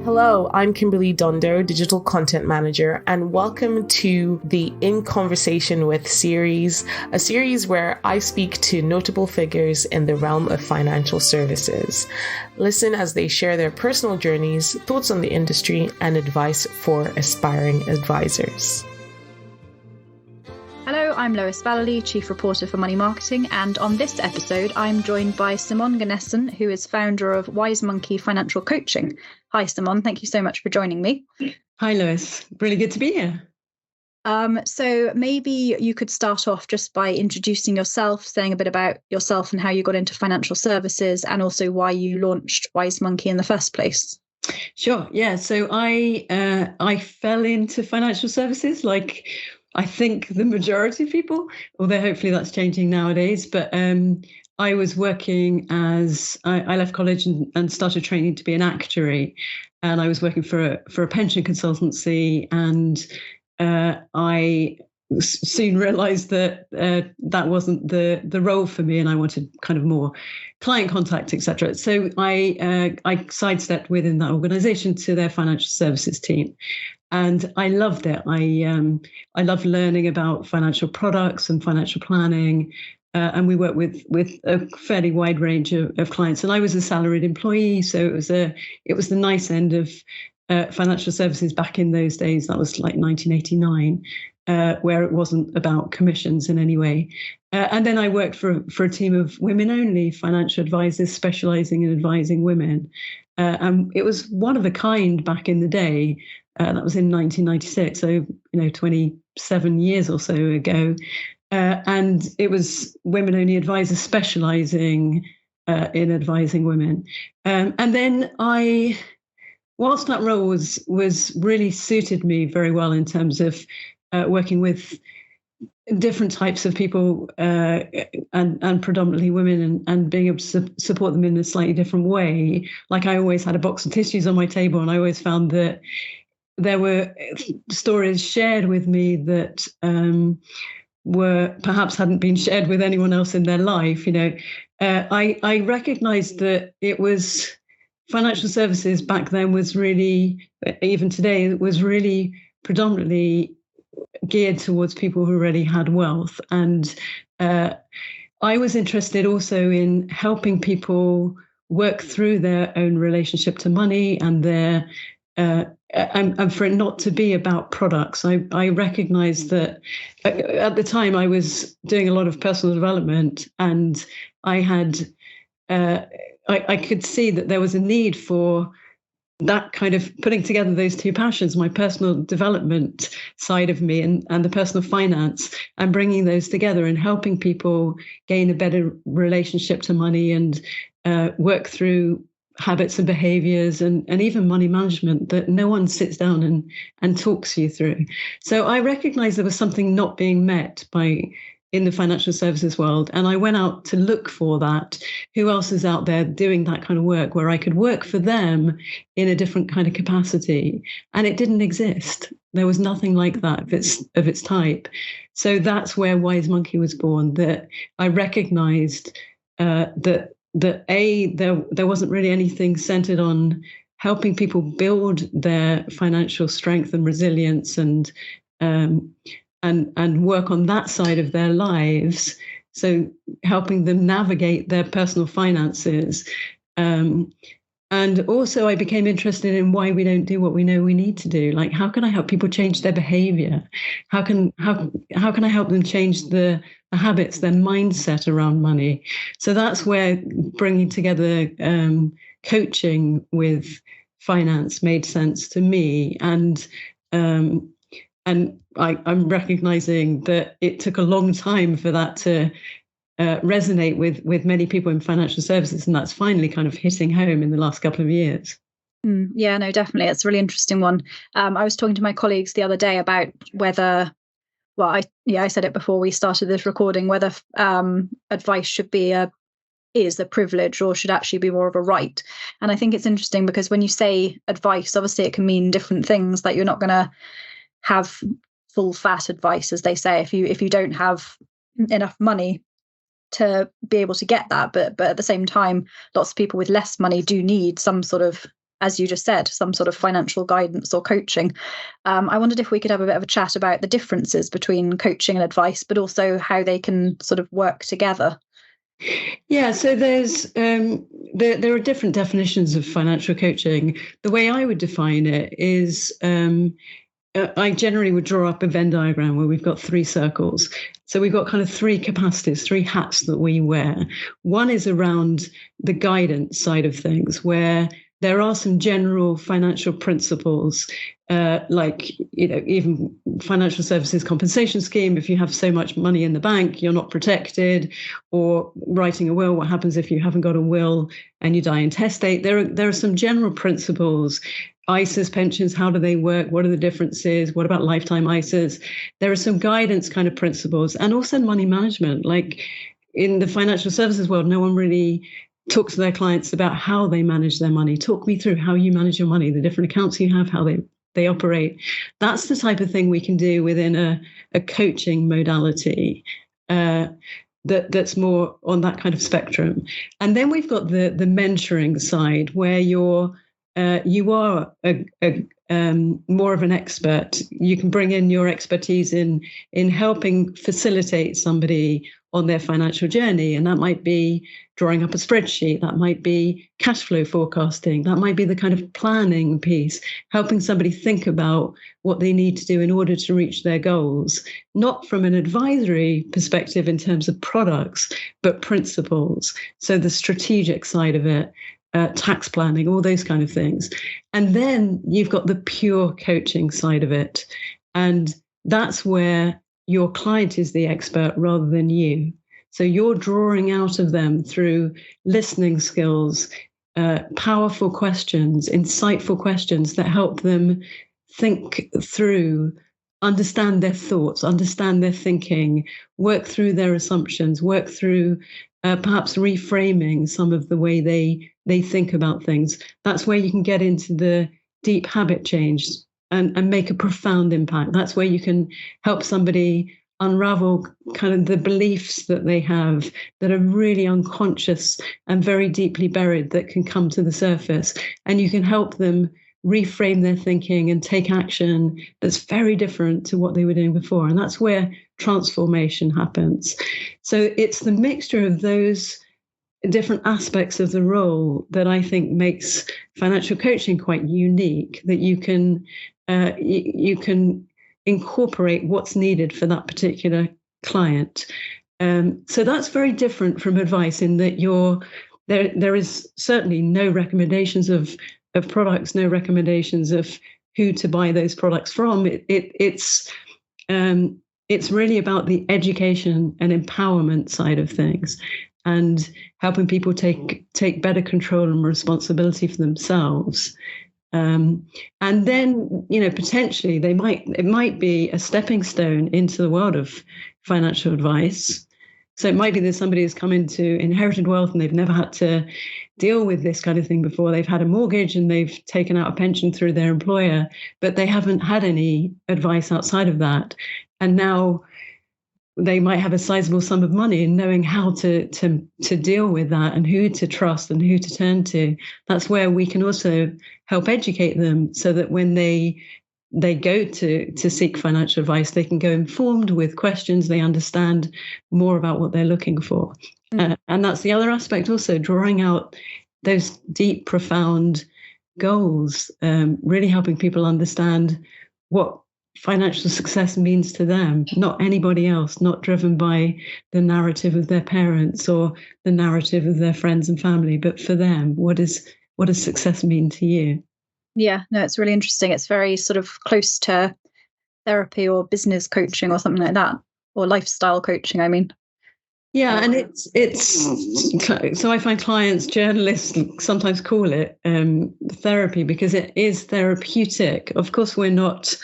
Hello, I'm Kimberly Dundo, Digital Content Manager, and welcome to the In Conversation With series, a series where I speak to notable figures in the realm of financial services. Listen as they share their personal journeys, thoughts on the industry, and advice for aspiring advisors. Hello, I'm Lois Vallely, Chief Reporter for Money Marketing, and on this episode, I'm joined by Simonne Gnessen, who is founder of Wise Monkey Financial Coaching. Hi, Simonne. Thank you so much for joining me. Hi, Lois. Really good to be here. So maybe you could start off just by introducing yourself, saying a bit about yourself and how you got into financial services, and also why you launched Wise Monkey in the first place. Sure. Yeah. So I fell into financial services like I think the majority of people, although hopefully that's changing nowadays. But I was working I left college and started training to be an actuary, and I was working for a pension consultancy, and I soon realized that that wasn't the role for me, and I wanted kind of more client contact, etc. So I sidestepped within that organization to their financial services team. And I loved it. I love learning about financial products and financial planning. And we work with a fairly wide range of clients. And I was a salaried employee, so it was the nice end of financial services back in those days. That was like 1989, where it wasn't about commissions in any way. And then I worked for a team of women-only financial advisors specializing in advising women. And it was one of a kind back in the day. That was in 1996, so 27 years or so ago. And it was women-only advisors specializing in advising women. And then whilst that role was really suited me very well in terms of working with different types of people and predominantly women and being able to support them in a slightly different way. Like I always had a box of tissues on my table, and I always found that there were stories shared with me that were perhaps hadn't been shared with anyone else in their life. I recognized that it was financial services back then was really, even today, it was really predominantly geared towards people who already had wealth. And I was interested also in helping people work through their own relationship to money and their and for it not to be about products. I recognized that at the time I was doing a lot of personal development, and I had I could see that there was a need for that kind of putting together those two passions, my personal development side of me and the personal finance, and bringing those together and helping people gain a better relationship to money and work through habits and behaviors and even money management that no one sits down and talks you through. So I recognized there was something not being met in the financial services world. And I went out to look for that. Who else is out there doing that kind of work where I could work for them in a different kind of capacity? And it didn't exist. There was nothing like that of its type. So that's where Wise Monkey was born, that I recognized that there wasn't really anything centered on helping people build their financial strength and resilience and work on that side of their lives. So helping them navigate their personal finances. And also I became interested in why we don't do what we know we need to do. Like, how can I help people change their behavior? How can I help them change the habits, their mindset around money? So that's where bringing together coaching with finance made sense to me. And I'm recognizing that it took a long time for that to resonate with many people in financial services, and that's finally kind of hitting home in the last couple of years. Yeah, no, definitely. It's a really interesting one. I was talking to my colleagues the other day about whether, I said it before we started this recording, whether advice should be is a privilege or should actually be more of a right. And I think it's interesting because when you say advice, obviously it can mean different things. Like, you're not going to have full fat advice, as they say, if you don't have enough money to be able to get that. But at the same time, lots of people with less money do need some sort of as you just said, some sort of financial guidance or coaching. I wondered if we could have a bit of a chat about the differences between coaching and advice, but also how they can sort of work together. Yeah, so there's there are different definitions of financial coaching. The way I would define it is I generally would draw up a Venn diagram where we've got 3 circles. So we've got kind of 3 capacities, 3 hats that we wear. One is around the guidance side of things, where there are some general financial principles, like, even financial services compensation scheme. If you have so much money in the bank, you're not protected. Or writing a will, what happens if you haven't got a will and you die intestate? There are some general principles. ISAs, pensions, how do they work? What are the differences? What about lifetime ISAs? There are some guidance kind of principles, and also money management. Like in the financial services world, no one really talks to their clients about how they manage their money. Talk me through how you manage your money, the different accounts you have, how they operate. That's the type of thing we can do within a coaching modality that's more on that kind of spectrum. And then we've got the mentoring side, where you are more of an expert. You can bring in your expertise in helping facilitate somebody on their financial journey. And that might be drawing up a spreadsheet. That might be cash flow forecasting. That might be the kind of planning piece, helping somebody think about what they need to do in order to reach their goals, not from an advisory perspective in terms of products, but principles. So the strategic side of it, tax planning, all those kind of things. And then you've got the pure coaching side of it. And that's where your client is the expert rather than you. So you're drawing out of them through listening skills, powerful questions, insightful questions that help them think through, understand their thoughts, understand their thinking, work through their assumptions, work through perhaps reframing some of the way they think about things. That's where you can get into the deep habit change and make a profound impact. That's where you can help somebody unravel kind of the beliefs that they have that are really unconscious and very deeply buried that can come to the surface. And you can help them reframe their thinking and take action that's very different to what they were doing before. And that's where transformation happens. So it's the mixture of those different aspects of the role that I think makes financial coaching quite unique, that you can incorporate what's needed for that particular client. So that's very different from advice in that there is certainly no recommendations of products, no recommendations of who to buy those products from. It's really about the education and empowerment side of things, and helping people take better control and responsibility for themselves. And then, potentially it might be a stepping stone into the world of financial advice. So it might be that somebody has come into inherited wealth and they've never had to deal with this kind of thing before. They've had a mortgage and they've taken out a pension through their employer, but they haven't had any advice outside of that. And now they might have a sizable sum of money, and knowing how to deal with that and who to trust and who to turn to. That's where we can also help educate them so that when they go to seek financial advice, they can go informed with questions. They understand more about what they're looking for. And that's the other aspect also, drawing out those deep, profound goals, really helping people understand what financial success means to them, not anybody else, not driven by the narrative of their parents or the narrative of their friends and family, but for them, what does success mean to you? Yeah, no, it's really interesting. It's very sort of close to therapy or business coaching or something like that, or lifestyle coaching, I mean. Yeah, and it's so I find clients, journalists sometimes call it therapy, because it is therapeutic. Of course, we're not,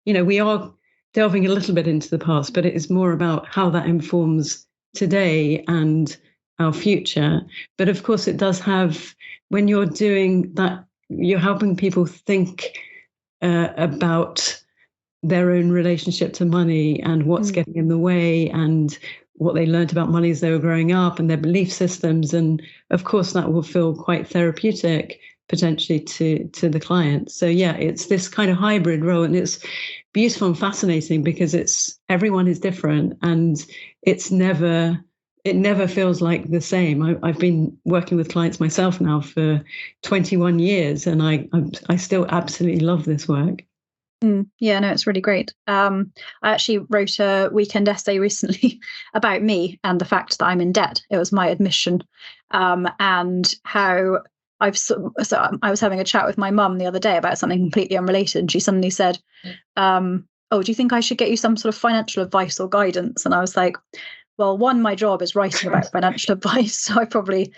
we are delving a little bit into the past, but it is more about how that informs today and our future. But of course, it does have, when you're doing that, you're helping people think about their own relationship to money and what's getting in the way, and what they learned about money as they were growing up, and their belief systems. And of course, that will feel quite therapeutic. potentially to the client. So yeah, it's this kind of hybrid role, and it's beautiful and fascinating because everyone is different, and it never feels like the same. I've been working with clients myself now for 21 years, and I still absolutely love this work. Yeah, no, it's really great. I actually wrote a weekend essay recently about me and the fact that I'm in debt. It was my admission, and how I was having a chat with my mum the other day about something completely unrelated, and she suddenly said, "Oh, do you think I should get you some sort of financial advice or guidance?" And I was like, "Well, one, my job is writing about financial advice, so I probably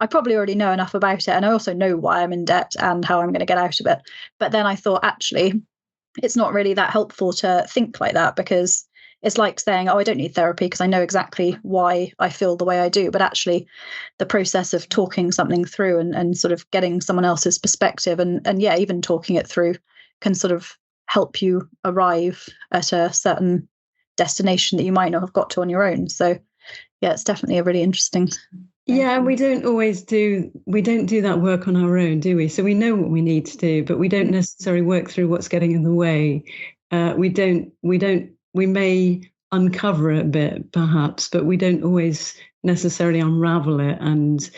already know enough about it, and I also know why I'm in debt and how I'm going to get out of it." But then I thought, actually, it's not really that helpful to think like that, because it's like saying, oh, I don't need therapy because I know exactly why I feel the way I do. But actually, the process of talking something through and sort of getting someone else's perspective and yeah, even talking it through can sort of help you arrive at a certain destination that you might not have got to on your own. So yeah, it's definitely a really interesting. Yeah, we don't do that work on our own, do we? So we know what we need to do, but we don't necessarily work through what's getting in the way. We may uncover it a bit perhaps, but we don't always necessarily unravel it and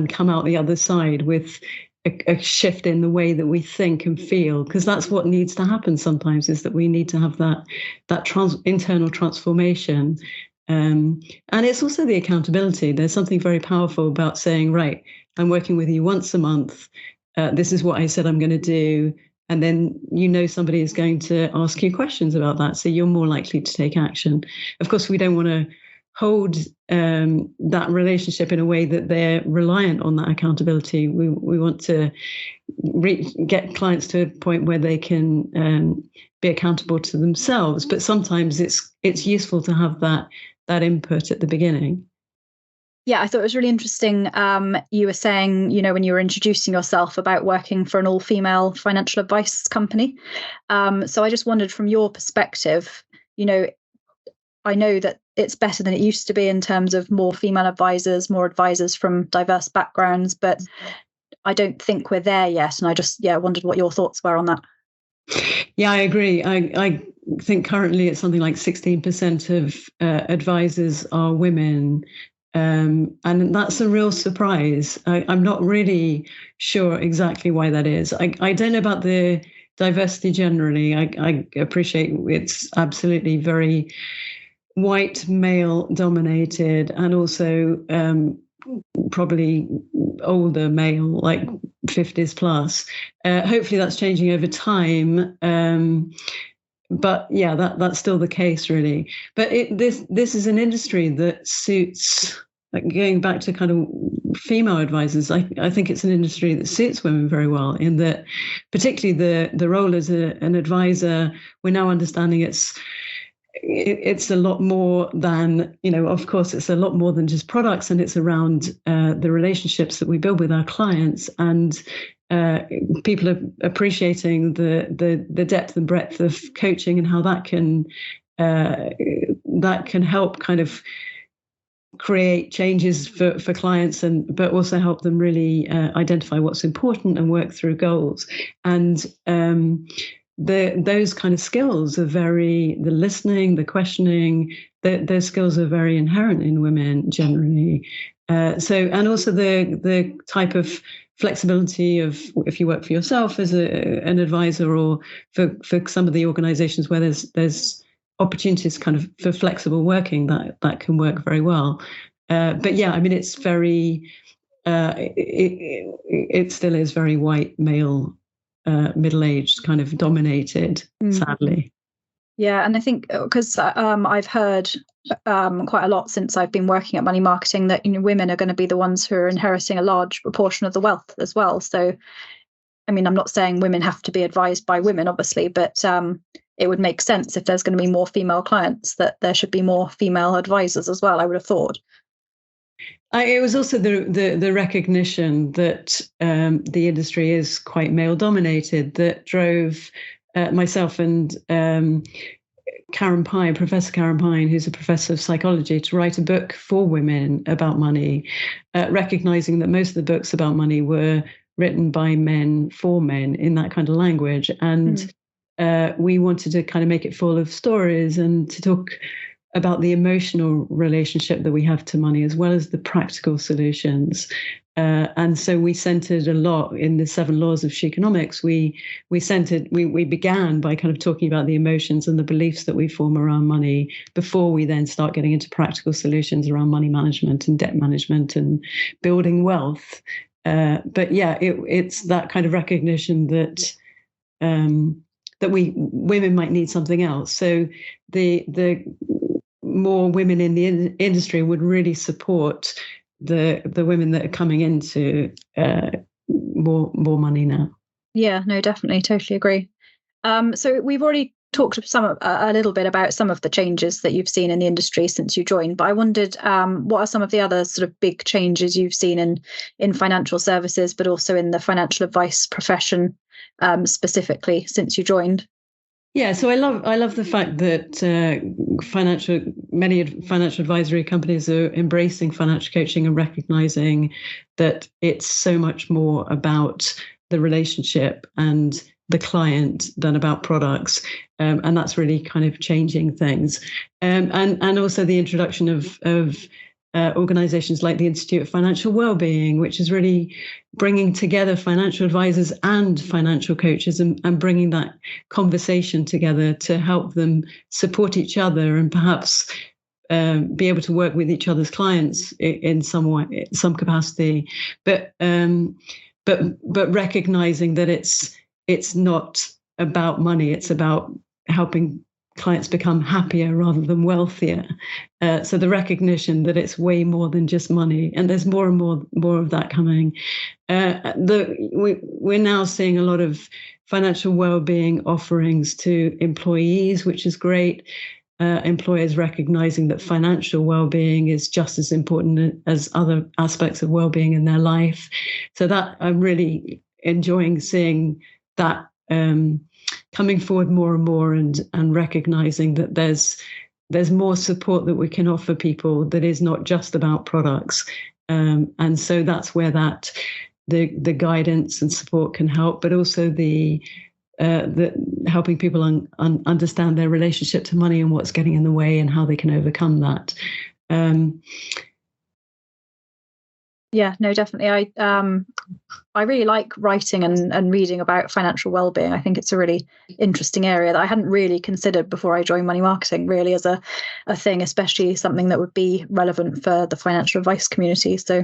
come out the other side with a shift in the way that we think and feel, because that's what needs to happen sometimes, is that we need to have that internal transformation. And it's also the accountability. There's something very powerful about saying, right, I'm working with you once a month. This is what I said I'm going to do. And then somebody is going to ask you questions about that. So you're more likely to take action. Of course, we don't want to hold that relationship in a way that they're reliant on that accountability. We want to get clients to a point where they can be accountable to themselves. But sometimes it's useful to have that input at the beginning. Yeah, I thought it was really interesting. You were saying, when you were introducing yourself, about working for an all-female financial advice company. So I just wondered, from your perspective, I know that it's better than it used to be in terms of more female advisors, more advisors from diverse backgrounds, but I don't think we're there yet. And I just, wondered what your thoughts were on that. Yeah, I agree. I think currently it's something like 16% of advisors are women. And that's a real surprise. I'm not really sure exactly why that is. I don't know about the diversity generally. I appreciate it's absolutely very white, male dominated, and also probably older male, like 50s plus. Hopefully that's changing over time. But yeah, that's still the case, really. But this is an industry that suits, like, going back to kind of female advisors. I think it's an industry that suits women very well, in that, particularly the role as an advisor, we're now understanding it's a lot more than, of course, it's a lot more than just products, and it's around the relationships that we build with our clients, and people are appreciating the depth and breadth of coaching and how that can help kind of create changes for clients, but also help them really identify what's important and work through goals. And those kind of skills are the listening, the questioning, those skills are very inherent in women generally. And also the type of flexibility of, if you work for yourself as an advisor, or for some of the organizations where there's opportunities kind of for flexible working, that can work very well. But yeah, I mean, it's very, it still is very white, male, middle-aged, kind of dominated, sadly. Yeah, and I think because I've heard quite a lot since I've been working at Money Marketing that women are going to be the ones who are inheriting a large proportion of the wealth as well. So, I mean, I'm not saying women have to be advised by women, obviously, but it would make sense, if there's going to be more female clients, that there should be more female advisors as well, I would have thought. It was also the recognition that the industry is quite male dominated that drove myself and Karen Pine, Professor Karen Pine, who's a professor of psychology, to write a book for women about money, recognizing that most of the books about money were written by men for men in that kind of language. And we wanted to kind of make it full of stories and to talk about the emotional relationship that we have to money, as well as the practical solutions. And so we centered a lot in the 7 laws of Sheconomics. We began by kind of talking about the emotions and the beliefs that we form around money before we then start getting into practical solutions around money management and debt management and building wealth. But yeah, it's that kind of recognition that that women might need something else. So the more women in the industry would really support the women that are coming into more money now. Yeah, no, definitely, totally agree. So we've already talked a little bit about some of the changes that you've seen in the industry since you joined, but I wondered what are some of the other sort of big changes you've seen in financial services, but also in the financial advice profession specifically since you joined? Yeah, so I love the fact that many financial advisory companies are embracing financial coaching and recognizing that it's so much more about the relationship and the client than about products, and that's really kind of changing things. And also the introduction of organizations like the Institute of Financial Wellbeing, which is really bringing together financial advisors and financial coaches and bringing that conversation together to help them support each other and perhaps be able to work with each other's clients in some way, some capacity, but recognizing that it's not about money, it's about helping clients become happier rather than wealthier. So the recognition that it's way more than just money, and there's more and more of that coming. We're now seeing a lot of financial well-being offerings to employees, which is great. Employers recognizing that financial well-being is just as important as other aspects of well-being in their life. So that I'm really enjoying seeing that coming forward more and more, and recognizing that there's more support that we can offer people that is not just about products. And so that's where the guidance and support can help, but also the helping people understand their relationship to money and what's getting in the way and how they can overcome that. Yeah, no, definitely. I really like writing and reading about financial well-being. I think it's a really interesting area that I hadn't really considered before I joined money marketing, really as a thing, especially something that would be relevant for the financial advice community. So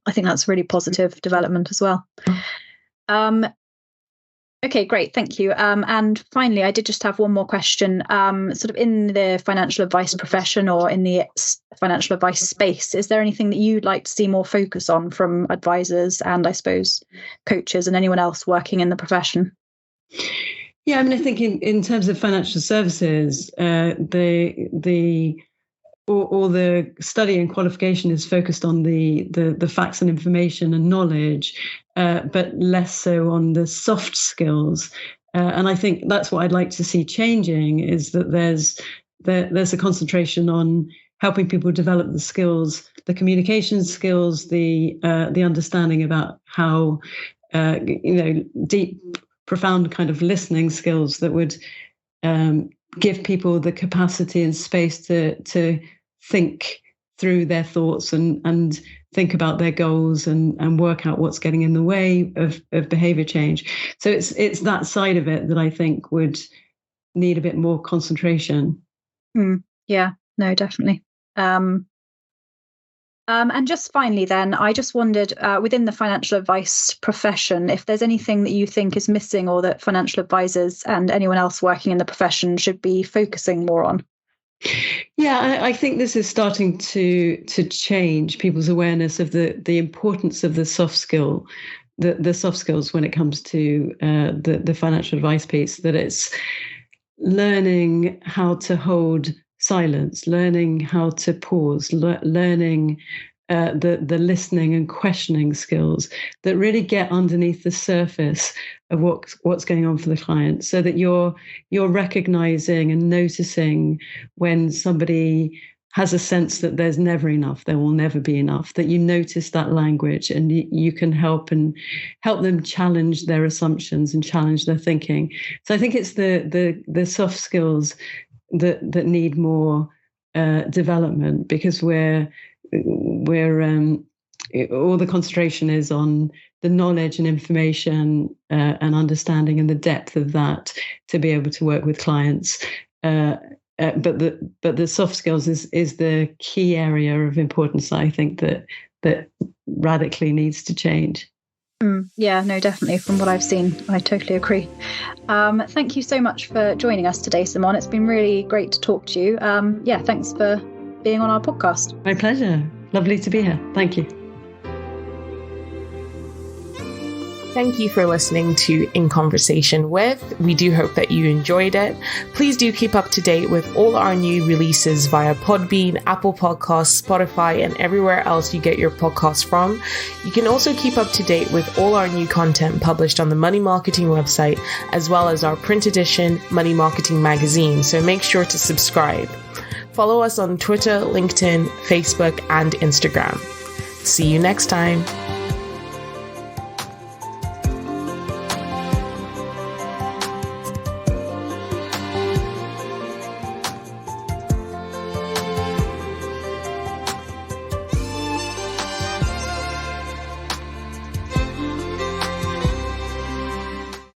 I think that's a really positive development as well. Okay, great. Thank you. And finally, I did just have one more question. Sort of in the financial advice profession or in the financial advice space, is there anything that you'd like to see more focus on from advisors and I suppose coaches and anyone else working in the profession? Yeah, I mean, I think in terms of financial services, all the study and qualification is focused on the facts and information and knowledge, but less so on the soft skills. And I think that's what I'd like to see changing, is that there's a concentration on helping people develop the skills, the communication skills, the understanding about how deep, profound kind of listening skills that would give people the capacity and space to think through their thoughts and think about their goals and work out what's getting in the way of behavior change. So it's that side of it that I think would need a bit more concentration. Yeah, no, definitely. And just finally then, I just wondered, within the financial advice profession, if there's anything that you think is missing or that financial advisors and anyone else working in the profession should be focusing more on. Yeah, I think this is starting to change people's awareness of the importance of the soft skill, the soft skills when it comes to the financial advice piece, that it's learning how to hold silence, learning how to pause, learning the listening and questioning skills that really get underneath the surface of what's going on for the client, so that you're recognizing and noticing when somebody has a sense that there's never enough, there will never be enough, that you notice that language and you can help them challenge their assumptions and challenge their thinking. So I think it's the soft skills that need more development, because we're all the concentration is on the knowledge and information and understanding and the depth of that to be able to work with clients. But the soft skills is the key area of importance, I think, that radically needs to change. Yeah, no, definitely. From what I've seen, I totally agree. Thank you so much for joining us today, Simonne. It's been really great to talk to you. Thanks for being on our podcast. My pleasure. Lovely to be here. Thank you. Thank you for listening to In Conversation With. We do hope that you enjoyed it. Please do keep up to date with all our new releases via Podbean, Apple Podcasts, Spotify, and everywhere else you get your podcasts from. You can also keep up to date with all our new content published on the Money Marketing website, as well as our print edition Money Marketing magazine. So make sure to subscribe. Follow us on Twitter, LinkedIn, Facebook, and Instagram. See you next time.